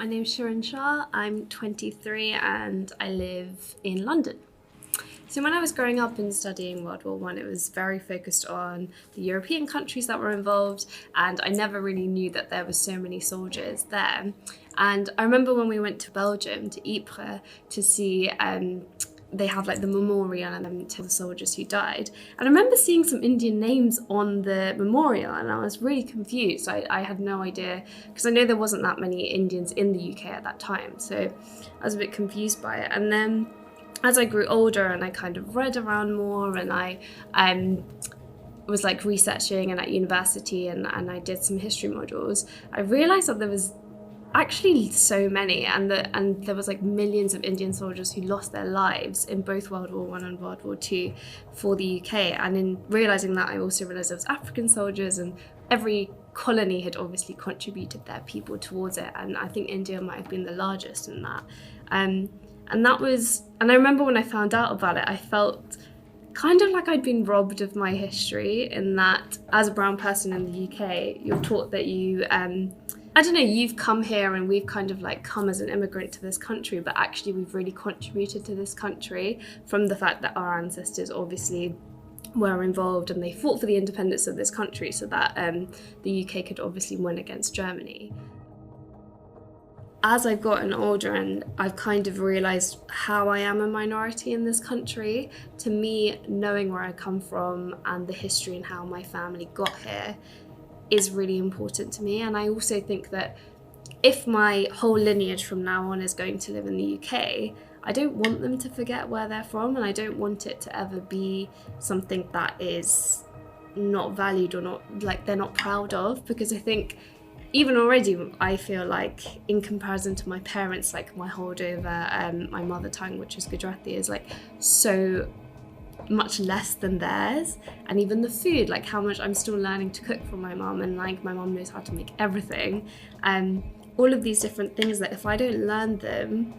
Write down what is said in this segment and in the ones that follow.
My name's Shirin Shah, I'm 23 and I live in London. So when I was growing up and studying World War I, it was very focused on the European countries that were involved, and I never really knew that there were so many soldiers there. And I remember when we went to Belgium, to Ypres, to see they have like the memorial to the soldiers who died. And I remember seeing some Indian names on the memorial and I was really confused. I had no idea, because I know there wasn't that many Indians in the UK at that time. So I was a bit confused by it. And then as I grew older and I kind of read around more and I was like researching and at university and I did some history modules, I realised that there was actually so many, and there was like millions of Indian soldiers who lost their lives in both World War I and World War II for the UK. And in realising that, I also realised there was African soldiers, and every colony had obviously contributed their people towards it, and I think India might have been the largest in that. And I remember when I found out about it, I felt kind of like I'd been robbed of my history, in that as a brown person in the UK, you're taught that you've come here and we've kind of like come as an immigrant to this country, but actually we've really contributed to this country from the fact that our ancestors obviously were involved and they fought for the independence of this country so that the UK could obviously win against Germany. As I've gotten older and I've kind of realised how I am a minority in this country, to me, knowing where I come from and the history and how my family got here is really important to me. And I also think that if my whole lineage from now on is going to live in the UK, I don't want them to forget where they're from, and I don't want it to ever be something that is not valued or not, like, they're not proud of, because I think even already I feel like in comparison to my parents, like my holdover, my mother tongue, which is Gujarati, is like so much less than theirs. And even the food, like how much I'm still learning to cook from my mum, and like my mum knows how to make everything, and all of these different things that if I don't learn them,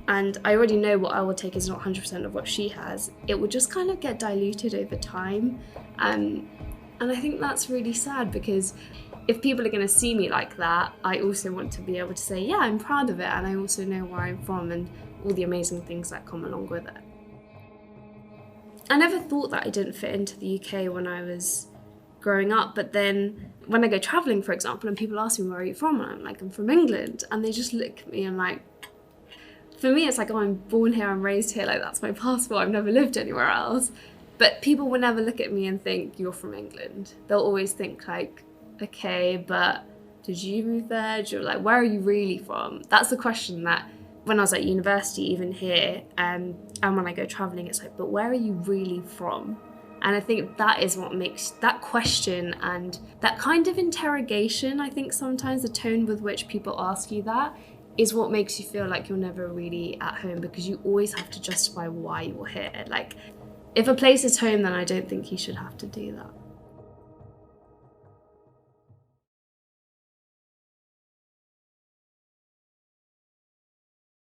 and I already know what I will take is not 100% of what she has, it will just kind of get diluted over time. And I think that's really sad, because if people are going to see me like that, I also want to be able to say, yeah, I'm proud of it, and I also know where I'm from and all the amazing things that come along with it. I never thought that I didn't fit into the UK when I was growing up, but then when I go travelling, for example, and people ask me, where are you from? And I'm like, I'm from England. And they just look at me and like, for me, it's like, oh, I'm born here, I'm raised here, like that's my passport, I've never lived anywhere else. But people will never look at me and think, you're from England. They'll always think like, okay, but did you move there? Like, where are you really from? That's the question that when I was at university, even here, and when I go travelling, it's like, but where are you really from? And I think that is what makes that question and that kind of interrogation, I think sometimes the tone with which people ask you that is what makes you feel like you're never really at home, because you always have to justify why you're here. Like, if a place is home, then I don't think you should have to do that.